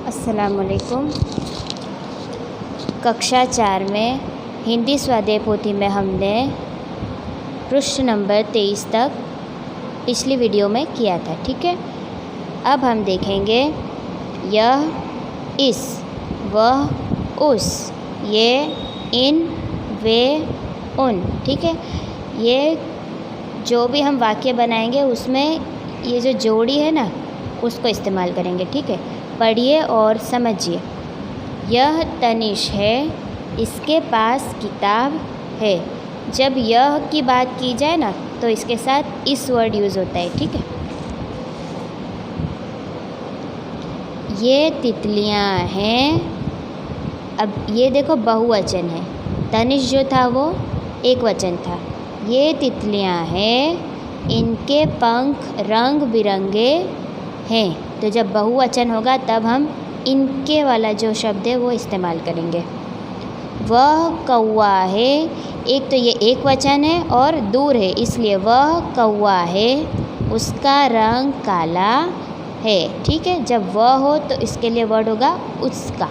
अस्सलामुअलैकुम। कक्षा 4 में हिंदी स्वाध्याय पोथी में हमने पृष्ठ नंबर 23 तक पिछली वीडियो में किया था, ठीक है। अब हम देखेंगे यह, इस, वह, उस, ये, इन, वे, उन, ठीक है। ये जो भी हम वाक्य बनाएंगे उसमें ये जो जोड़ी है ना उसको इस्तेमाल करेंगे, ठीक है। पढ़िए और समझिए। यह तनिष है, इसके पास किताब है। जब यह की बात की जाए ना तो इसके साथ इस वर्ड यूज़ होता है, ठीक है। ये तितलियां हैं। अब ये देखो बहुवचन है, तनिष जो था वो एक वचन था। ये तितलियां हैं, इनके पंख रंग बिरंगे हैं। तो जब बहुवचन होगा तब हम इनके वाला जो शब्द है वो इस्तेमाल करेंगे। वह कौवा है, एक तो ये एक वचन है और दूर है, इसलिए वह कौवा है, उसका रंग काला है, ठीक है। जब वह हो तो इसके लिए वर्ड होगा उसका।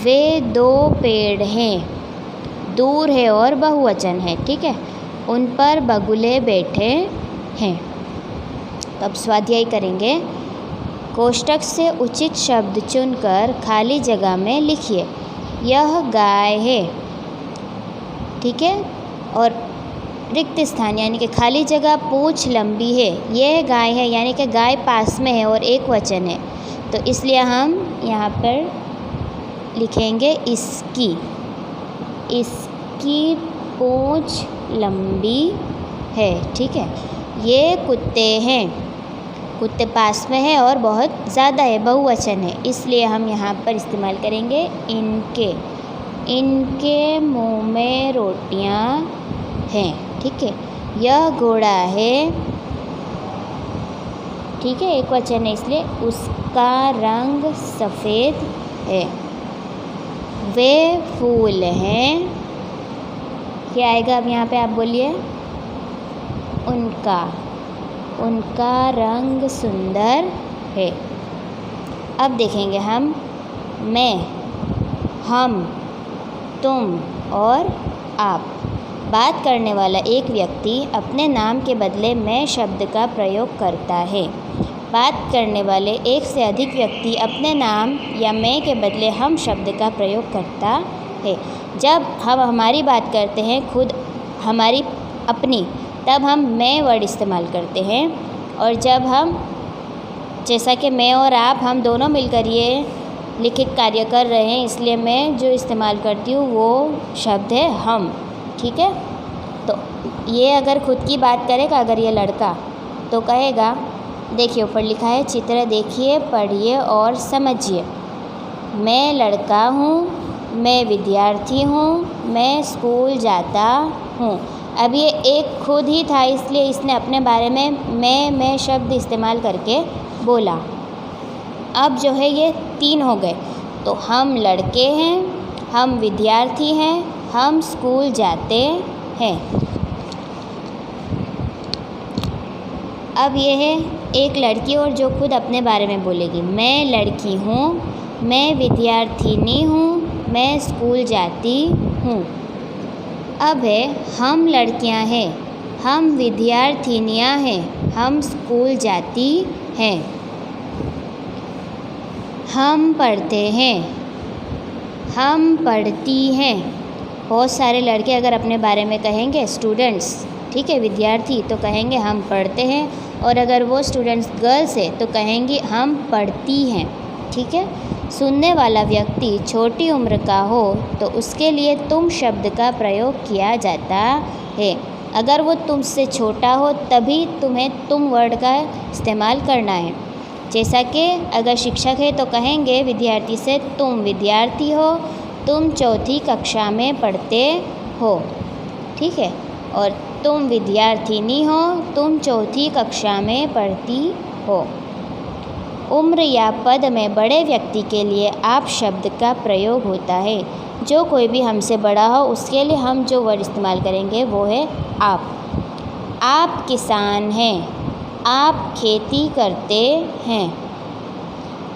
वे दो पेड़ हैं, दूर है और बहुवचन है, ठीक है। उन पर बगुले बैठे हैं। अब स्वाध्याय करेंगे। कोष्ठक से उचित शब्द चुनकर खाली जगह में लिखिए। यह गाय है, ठीक है। और रिक्त स्थान यानी कि खाली जगह पूँछ लंबी है। यह गाय है यानी कि गाय पास में है और एक वचन है, तो इसलिए हम यहाँ पर लिखेंगे इसकी। इसकी पूँछ लंबी है, ठीक है। ये कुत्ते हैं, कुत्ते पास में है और बहुत ज़्यादा है, बहुवचन है, इसलिए हम यहाँ पर इस्तेमाल करेंगे इनके। इनके मुंह में रोटियाँ हैं, ठीक है। यह घोड़ा है, ठीक है, एक वचन है इसलिए उसका रंग सफ़ेद है। वे फूल हैं, क्या आएगा अब यहाँ पे आप बोलिए। उनका रंग सुंदर है। अब देखेंगे हम मैं, हम, तुम और आप। बात करने वाला एक व्यक्ति अपने नाम के बदले मैं शब्द का प्रयोग करता है। बात करने वाले एक से अधिक व्यक्ति अपने नाम या मैं के बदले हम शब्द का प्रयोग करता है। जब हम हमारी बात करते हैं खुद हमारी अपनी, तब हम मैं वर्ड इस्तेमाल करते हैं। और जब हम, जैसा कि मैं और आप, हम दोनों मिलकर ये लिखित कार्य कर रहे हैं, इसलिए मैं जो इस्तेमाल करती हूँ वो शब्द है हम, ठीक है। तो ये अगर खुद की बात करेगा, अगर ये लड़का, तो कहेगा, देखिए ऊपर लिखा है, चित्र देखिए, पढ़िए और समझिए। मैं लड़का हूँ, मैं विद्यार्थी हूँ, मैं स्कूल जाता हूँ। अब ये एक खुद ही था, इसलिए इसने अपने बारे में मैं शब्द इस्तेमाल करके बोला। अब जो है ये 3 हो गए, तो हम लड़के हैं, हम विद्यार्थी हैं, हम स्कूल जाते हैं। अब ये है एक लड़की और जो खुद अपने बारे में बोलेगी। मैं लड़की हूँ, मैं विद्यार्थिनी हूँ, मैं स्कूल जाती हूँ। अब है हम लड़कियां हैं, हम विद्यार्थिनियां हैं, हम स्कूल जाती हैं। हम पढ़ते हैं, हम पढ़ती हैं। बहुत सारे लड़के अगर अपने बारे में कहेंगे, स्टूडेंट्स, ठीक है, विद्यार्थी, तो कहेंगे हम पढ़ते हैं। और अगर वो स्टूडेंट्स गर्ल्स है तो कहेंगी हम पढ़ती हैं, ठीक है। सुनने वाला व्यक्ति छोटी उम्र का हो तो उसके लिए तुम शब्द का प्रयोग किया जाता है। अगर वो तुमसे छोटा हो तभी तुम्हें तुम वर्ड का इस्तेमाल करना है। जैसा कि अगर शिक्षक है तो कहेंगे विद्यार्थी से तुम विद्यार्थी हो, तुम 4ठी कक्षा में पढ़ते हो, ठीक है। और तुम विद्यार्थिनी हो, तुम 4ठी कक्षा में पढ़ती हो। उम्र या पद में बड़े व्यक्ति के लिए आप शब्द का प्रयोग होता है। जो कोई भी हमसे बड़ा हो उसके लिए हम जो वर्ड इस्तेमाल करेंगे वो है आप। आप किसान हैं, आप खेती करते हैं।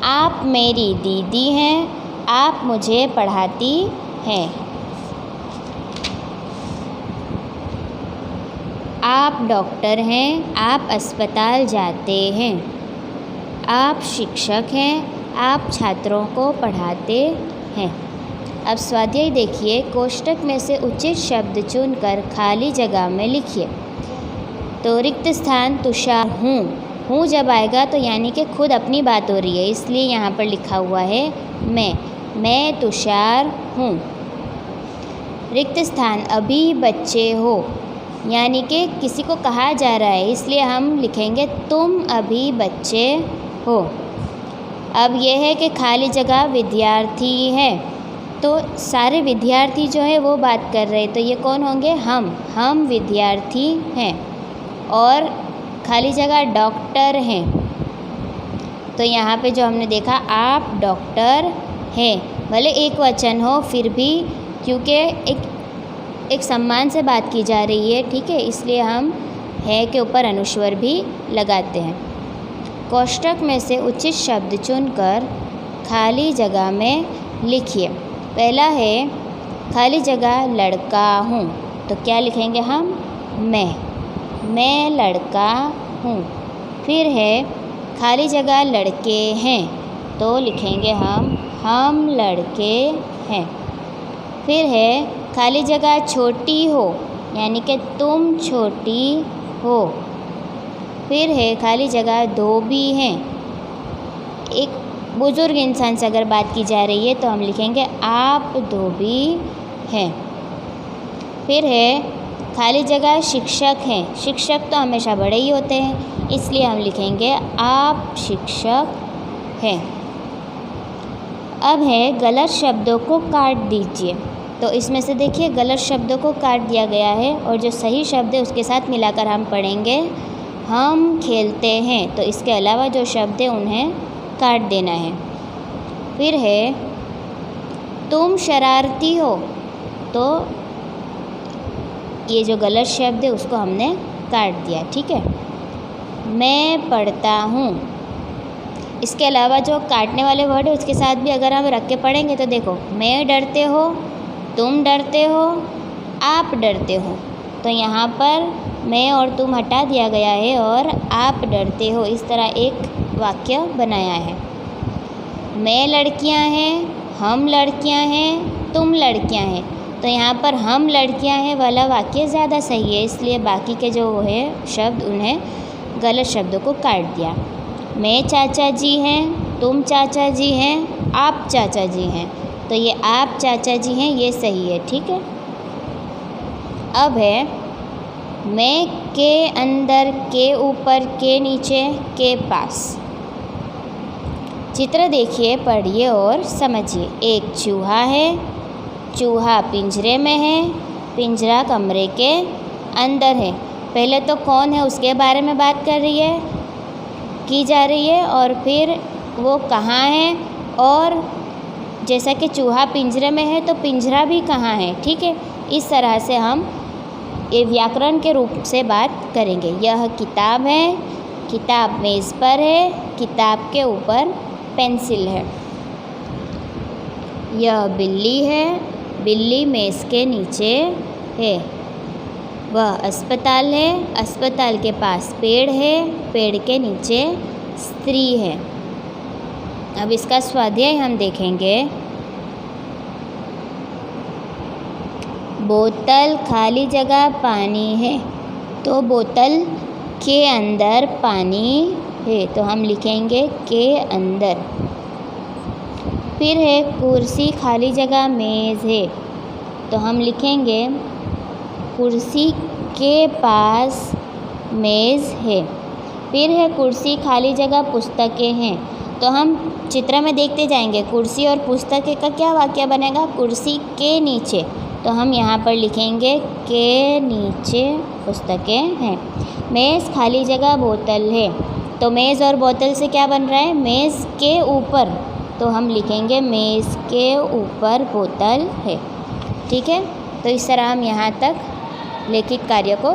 आप मेरी दीदी हैं, आप मुझे पढ़ाती हैं। आप डॉक्टर हैं, आप अस्पताल जाते हैं। आप शिक्षक हैं, आप छात्रों को पढ़ाते हैं। अब स्वाध्याय देखिए, कोष्ठक में से उचित शब्द चुनकर खाली जगह में लिखिए। तो रिक्त स्थान तुषार हूँ जब आएगा तो यानी कि खुद अपनी बात हो रही है, इसलिए यहाँ पर लिखा हुआ है मैं तुषार हूँ। रिक्त स्थान अभी बच्चे हो, यानी कि किसी को कहा जा रहा है, इसलिए हम लिखेंगे तुम अभी बच्चे हो। अब यह है कि खाली जगह विद्यार्थी है, तो सारे विद्यार्थी जो है वो बात कर रहे हैं, तो ये कौन होंगे? हम विद्यार्थी हैं। और खाली जगह डॉक्टर हैं, तो यहाँ पे जो हमने देखा आप डॉक्टर हैं, भले एक वचन हो फिर भी, क्योंकि एक सम्मान से बात की जा रही है, ठीक है, इसलिए हम है के ऊपर अनुस्वर भी लगाते हैं। कोष्ठक में से उचित शब्द चुनकर खाली जगह में लिखिए। पहला है खाली जगह लड़का हूँ, तो क्या लिखेंगे हम? मैं लड़का हूँ। फिर है खाली जगह लड़के हैं, तो लिखेंगे हम लड़के हैं। फिर है खाली जगह छोटी हो, यानी कि तुम छोटी हो। फिर है खाली जगह धोबी हैं, एक बुज़ुर्ग इंसान से अगर बात की जा रही है तो हम लिखेंगे आप धोबी हैं। फिर है खाली जगह शिक्षक हैं, शिक्षक तो हमेशा बड़े ही होते हैं, इसलिए हम लिखेंगे आप शिक्षक हैं। अब है गलत शब्दों को काट दीजिए, तो इसमें से देखिए गलत शब्दों को काट दिया गया है और जो सही शब्द है उसके साथ मिलाकर हम पढ़ेंगे हम खेलते हैं, तो इसके अलावा जो शब्द है उन्हें काट देना है। फिर है तुम शरारती हो, तो ये जो गलत शब्द है उसको हमने काट दिया, ठीक है। मैं पढ़ता हूँ, इसके अलावा जो काटने वाले वर्ड है उसके साथ भी अगर हम रख के पढ़ेंगे तो देखो, मैं डरते हो, तुम डरते हो, आप डरते हो, तो यहाँ पर मैं और तुम हटा दिया गया है और आप डरते हो, इस तरह एक वाक्य बनाया है। मैं लड़कियाँ हैं, हम लड़कियाँ हैं, तुम लड़कियाँ हैं, तो यहाँ पर हम लड़कियाँ हैं वाला वाक्य ज़्यादा सही है, इसलिए बाकी के जो है शब्द उन्हें गलत शब्दों को काट दिया। मैं चाचा जी हैं, तुम चाचा जी हैं, आप चाचा जी हैं, तो ये आप चाचा जी हैं ये सही है, ठीक है। अब है मैं के अंदर, के ऊपर, के नीचे, के पास। चित्र देखिए, पढ़िए और समझिए। एक चूहा है, चूहा पिंजरे में है, पिंजरा कमरे के अंदर है। पहले तो कौन है उसके बारे में बात की जा रही है और फिर वो कहाँ है, और जैसा कि चूहा पिंजरे में है तो पिंजरा भी कहाँ है, ठीक है। इस तरह से हम ये व्याकरण के रूप से बात करेंगे। यह किताब है, किताब मेज़ पर है, किताब के ऊपर पेंसिल है। यह बिल्ली है, बिल्ली मेज़ के नीचे है। वह अस्पताल है, अस्पताल के पास पेड़ है, पेड़ के नीचे स्त्री है। अब इसका स्वाध्याय हम देखेंगे। बोतल खाली जगह पानी है, तो बोतल के अंदर पानी है, तो हम लिखेंगे के अंदर। फिर है कुर्सी खाली जगह मेज़ है, तो हम लिखेंगे कुर्सी के पास मेज़ है। फिर है कुर्सी खाली जगह पुस्तकें हैं, तो हम चित्र में देखते जाएंगे। कुर्सी और पुस्तकें का क्या वाक्य बनेगा? कुर्सी के नीचे, तो हम यहाँ पर लिखेंगे के नीचे पुस्तकें हैं। मेज़ खाली जगह बोतल है, तो मेज़ और बोतल से क्या बन रहा है? मेज़ के ऊपर, तो हम लिखेंगे मेज़ के ऊपर बोतल है, ठीक है। तो इस तरह हम यहाँ तक लेखित कार्य को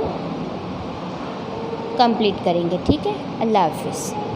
कंप्लीट करेंगे, ठीक है। अल्लाह हाफिज़।